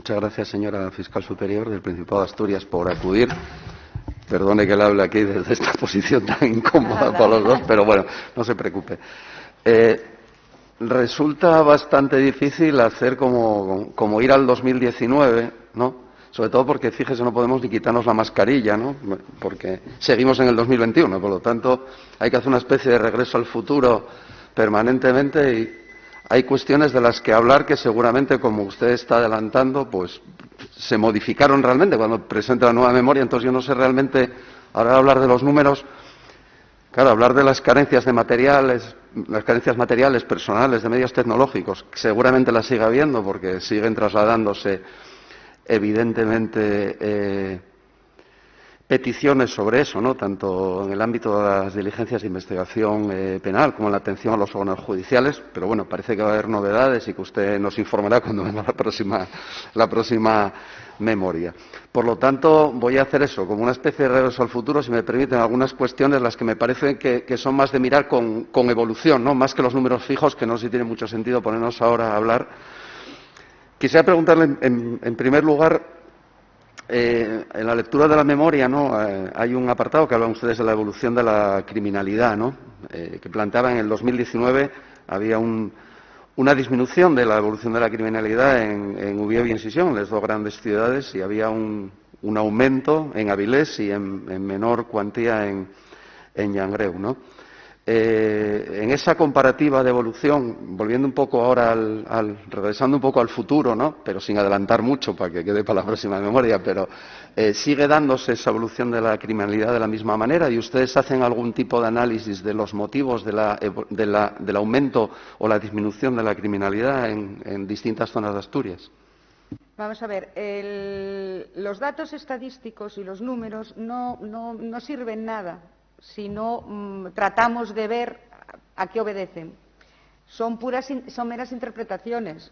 Muchas gracias, señora fiscal superior del Principado de Asturias, por acudir. Perdone que le hable aquí desde esta posición tan incómoda para los dos, pero bueno, no se preocupe. Resulta bastante difícil hacer como ir al 2019, ¿no? Sobre todo porque, fíjese, no podemos ni quitarnos la mascarilla, ¿no? Porque seguimos en el 2021, por lo tanto, hay que hacer una especie de regreso al futuro permanentemente y hay cuestiones de las que hablar que seguramente, como usted está adelantando, pues se modificaron realmente cuando presenta la nueva memoria. Entonces yo no sé realmente, ahora hablar de los números, claro, hablar de las carencias de materiales, las carencias materiales, personales, de medios tecnológicos, seguramente las sigue habiendo porque siguen trasladándose evidentemente peticiones sobre eso, ¿no? Tanto en el ámbito de las diligencias de investigación penal como en la atención a los órganos judiciales, pero bueno, parece que va a haber novedades y que usted nos informará cuando venga la próxima memoria. Por lo tanto, voy a hacer eso, como una especie de regreso al futuro, si me permiten, algunas cuestiones las que me parecen que son más de mirar con evolución, ¿no? Más que los números fijos, que no sé si tiene mucho sentido ponernos ahora a hablar. Quisiera preguntarle, en primer lugar, en la lectura de la memoria, ¿no? Hay un apartado que hablan ustedes de la evolución de la criminalidad, ¿no? Que planteaba en el 2019 había una disminución de la evolución de la criminalidad en Ubieu y en Sisión, las dos grandes ciudades, y había un aumento en Avilés y en menor cuantía en Llangreu, ¿no? En esa comparativa de evolución, volviendo un poco ahora regresando un poco al futuro, ¿no? Pero sin adelantar mucho para que quede para la próxima memoria, pero ¿sigue dándose esa evolución de la criminalidad de la misma manera? ¿Y ustedes hacen algún tipo de análisis de los motivos del aumento o la disminución de la criminalidad en distintas zonas de Asturias? Vamos a ver, los datos estadísticos y los números no sirven nada si no tratamos de ver a qué obedecen. Son meras interpretaciones.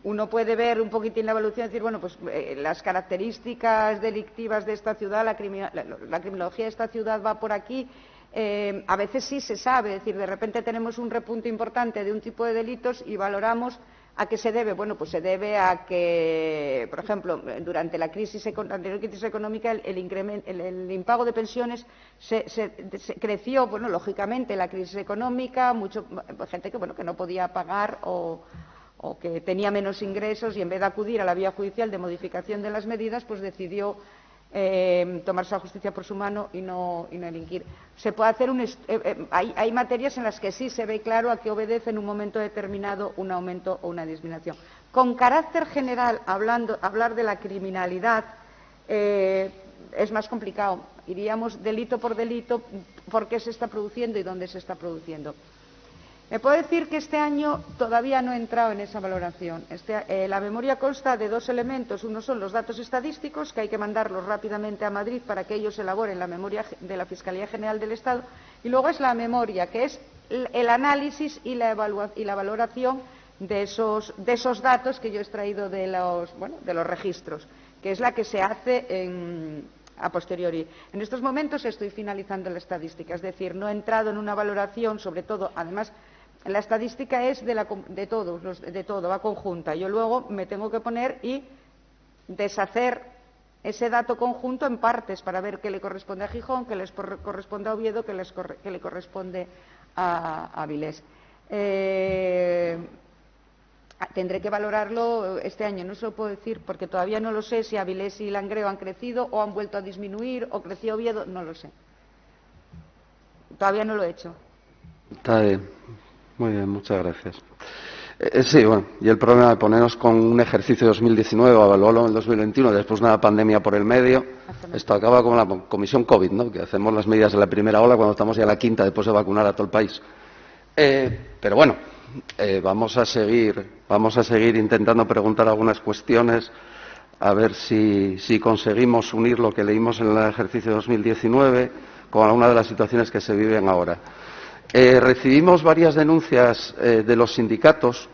Uno puede ver un poquitín la evolución y decir, bueno, pues las características delictivas de esta ciudad, la criminología de esta ciudad va por aquí. A veces sí se sabe, es decir, de repente tenemos un repunte importante de un tipo de delitos y valoramos ¿a qué se debe? Bueno, pues se debe a que, por ejemplo, durante la anterior crisis económica, el impago de pensiones creció, bueno, lógicamente, la crisis económica, gente que no podía pagar o que tenía menos ingresos y en vez de acudir a la vía judicial de modificación de las medidas, pues decidió tomarse la justicia por su mano y no delinquir. Se puede hacer hay materias en las que sí se ve claro a qué obedece en un momento determinado un aumento o una disminución. Con carácter general, hablar de la criminalidad es más complicado. Iríamos delito por delito, por qué se está produciendo y dónde se está produciendo. Me puedo decir que este año todavía no he entrado en esa valoración. La memoria consta de dos elementos. Uno son los datos estadísticos, que hay que mandarlos rápidamente a Madrid para que ellos elaboren la memoria de la Fiscalía General del Estado. Y luego es la memoria, que es el análisis y la valoración de esos datos que yo he extraído de los registros, que es la que se hace a posteriori. En estos momentos estoy finalizando la estadística, es decir, no he entrado en una valoración, sobre todo, además, la estadística es de todo, va conjunta. Yo luego me tengo que poner y deshacer ese dato conjunto en partes para ver qué le corresponde a Gijón, qué les corresponde a Oviedo, qué le corresponde a Avilés. Tendré que valorarlo este año, no se lo puedo decir porque todavía no lo sé si Avilés y Langreo han crecido o han vuelto a disminuir o creció Oviedo, no lo sé. Todavía no lo he hecho. Está bien. Muy bien, muchas gracias. Sí, bueno, y el problema de ponernos con un ejercicio de 2019 o evaluarlo en el 2021 después de una pandemia por el medio, esto acaba como la comisión COVID, ¿no? Que hacemos las medidas de la primera ola cuando estamos ya en la quinta después de vacunar a todo el país. Pero bueno, vamos a seguir intentando preguntar algunas cuestiones a ver si conseguimos unir lo que leímos en el ejercicio de 2019 con alguna de las situaciones que se viven ahora. Recibimos varias denuncias de los sindicatos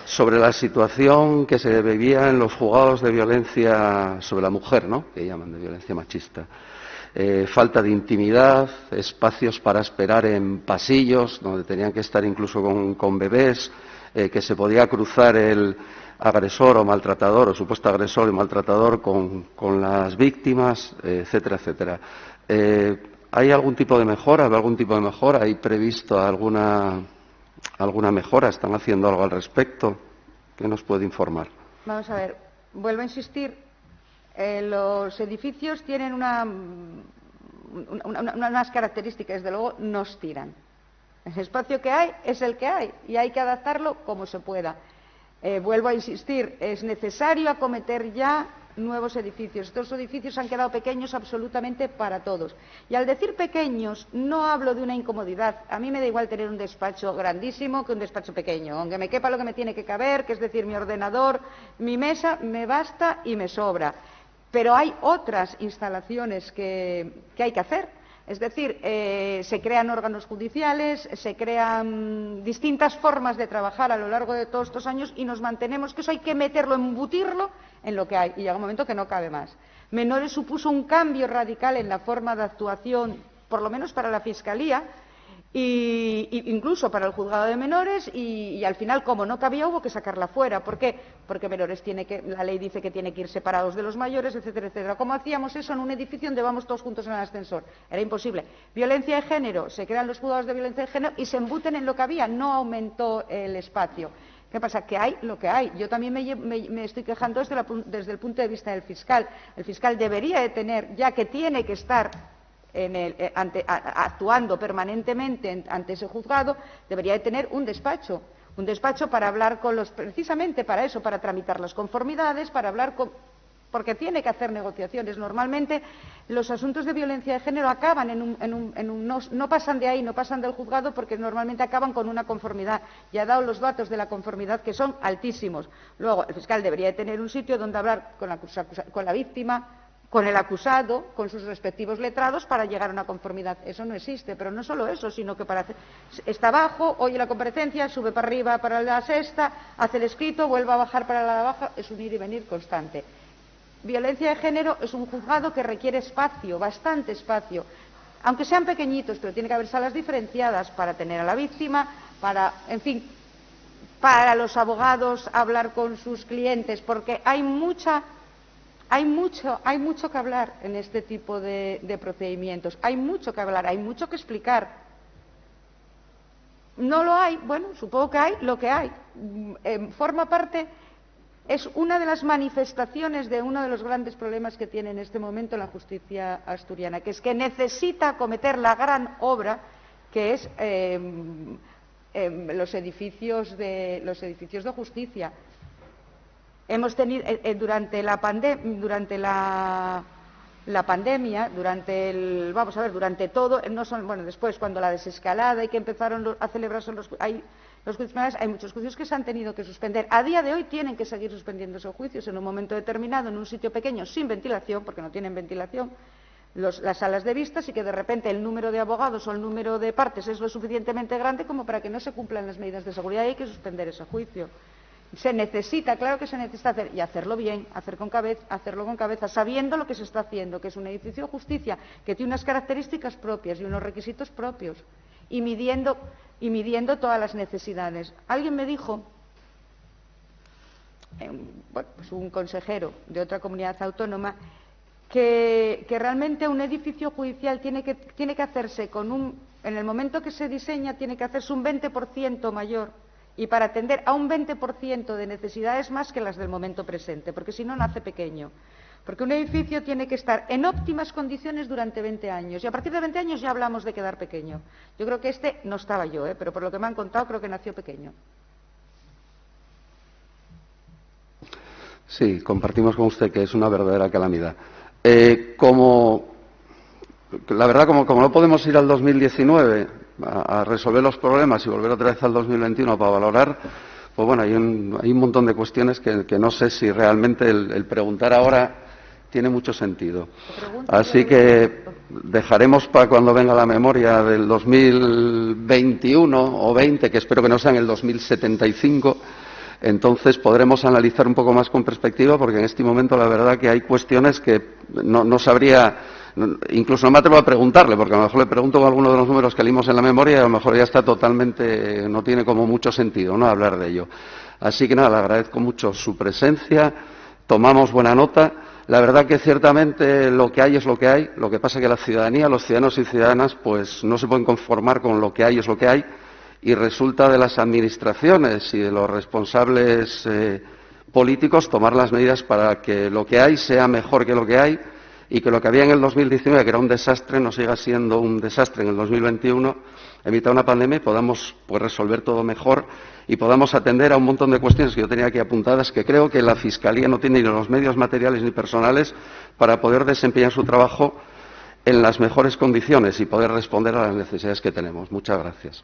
sobre la situación que se vivía en los juzgados de violencia sobre la mujer, ¿no? Que llaman de violencia machista. Falta de intimidad, espacios para esperar en pasillos, donde tenían que estar incluso con bebés, que se podía cruzar agresor o maltratador, o supuesto agresor y maltratador con las víctimas, etcétera, etcétera. ¿Hay algún tipo de mejora? ¿Hay algún tipo de mejora? ¿Hay previsto alguna mejora? ¿Están haciendo algo al respecto? ¿Qué nos puede informar? Vamos a ver, vuelvo a insistir. Los edificios tienen unas características, desde luego nos tiran. El espacio que hay es el que hay y hay que adaptarlo como se pueda. Vuelvo a insistir, es necesario acometer ya nuevos edificios. Estos edificios han quedado pequeños absolutamente para todos. Y al decir pequeños, no hablo de una incomodidad. A mí me da igual tener un despacho grandísimo que un despacho pequeño. Aunque me quepa lo que me tiene que caber, que es decir, mi ordenador, mi mesa, me basta y me sobra. Pero hay otras instalaciones que hay que hacer. Es decir, se crean órganos judiciales, se crean distintas formas de trabajar a lo largo de todos estos años y nos mantenemos que eso hay que meterlo, embutirlo en lo que hay. Y llega un momento que no cabe más. Menores supuso un cambio radical en la forma de actuación, por lo menos para la Fiscalía, y incluso para el juzgado de menores, y al final, como no cabía, hubo que sacarla fuera. ¿Por qué? Porque menores la ley dice que tiene que ir separados de los mayores, etcétera, etcétera. ¿Cómo hacíamos eso en un edificio donde vamos todos juntos en el ascensor? Era imposible. Violencia de género, se crean los juzgados de violencia de género y se embuten en lo que había, no aumentó el espacio. ¿Qué pasa? Que hay lo que hay. Yo también me estoy quejando desde el punto de vista del fiscal. El fiscal debería de tener, ya que tiene que estar actuando permanentemente ante ese juzgado, debería de tener un despacho para hablar con precisamente para eso, para tramitar las conformidades, para hablar porque tiene que hacer negociaciones. Normalmente los asuntos de violencia de género acaban no pasan de ahí, no pasan del juzgado, porque normalmente acaban con una conformidad. Ya he dado los datos de la conformidad, que son altísimos. Luego, el fiscal debería de tener un sitio donde hablar con la víctima, con el acusado, con sus respectivos letrados, para llegar a una conformidad. Eso no existe, pero no solo eso, sino que está abajo, oye la comparecencia, sube para arriba para la sexta, hace el escrito, vuelve a bajar para la baja, es un ir y venir constante. Violencia de género es un juzgado que requiere espacio, bastante espacio, aunque sean pequeñitos, pero tiene que haber salas diferenciadas para tener a la víctima, para los abogados hablar con sus clientes, porque hay mucho que hablar en este tipo de procedimientos. Hay mucho que hablar, hay mucho que explicar. ¿No lo hay? Bueno, supongo que hay lo que hay. Forma parte, es una de las manifestaciones de uno de los grandes problemas que tiene en este momento la justicia asturiana, que es que necesita acometer la gran obra que es los edificios de justicia. Hemos tenido durante la pandemia, durante todo, después cuando la desescalada y que empezaron a celebrarse los juicios penales, hay muchos juicios que se han tenido que suspender. A día de hoy tienen que seguir suspendiéndose juicios en un momento determinado, en un sitio pequeño, sin ventilación, porque no tienen ventilación, las salas de vistas, y que de repente el número de abogados o el número de partes es lo suficientemente grande como para que no se cumplan las medidas de seguridad y hay que suspender ese juicio. Se necesita, claro que se necesita hacer, y hacerlo bien, hacerlo con cabeza, sabiendo lo que se está haciendo, que es un edificio de justicia que tiene unas características propias y unos requisitos propios, y midiendo todas las necesidades. Alguien me dijo, un consejero de otra comunidad autónoma, que realmente un edificio judicial tiene que hacerse en el momento que se diseña, tiene que hacerse un 20% mayor, y para atender a un 20% de necesidades más que las del momento presente, porque si no, nace pequeño. Porque un edificio tiene que estar en óptimas condiciones durante 20 años, y a partir de 20 años ya hablamos de quedar pequeño. Yo creo que no estaba yo, pero por lo que me han contado creo que nació pequeño. Sí, compartimos con usted que es una verdadera calamidad. La verdad, como no podemos ir al 2019 a resolver los problemas y volver otra vez al 2021 para valorar, pues bueno, hay un montón de cuestiones que no sé si realmente el preguntar ahora tiene mucho sentido. Así que dejaremos para cuando venga la memoria del 2021 o 20, que espero que no sea en el 2075, entonces podremos analizar un poco más con perspectiva, porque en este momento la verdad que hay cuestiones que no sabría, incluso no me atrevo a preguntarle, porque a lo mejor le pregunto con alguno de los números que leímos en la memoria y a lo mejor ya está totalmente, no tiene como mucho sentido, ¿no?, hablar de ello. Así que nada, le agradezco mucho su presencia, tomamos buena nota. La verdad que ciertamente lo que hay es lo que hay, lo que pasa es que la ciudadanía, los ciudadanos y ciudadanas, pues no se pueden conformar con lo que hay es lo que hay, y resulta de las administraciones y de los responsables políticos tomar las medidas para que lo que hay sea mejor que lo que hay y que lo que había en el 2019, que era un desastre, no siga siendo un desastre en el 2021, evitar una pandemia y podamos pues resolver todo mejor y podamos atender a un montón de cuestiones que yo tenía aquí apuntadas, que creo que la Fiscalía no tiene ni los medios materiales ni personales para poder desempeñar su trabajo en las mejores condiciones y poder responder a las necesidades que tenemos. Muchas gracias.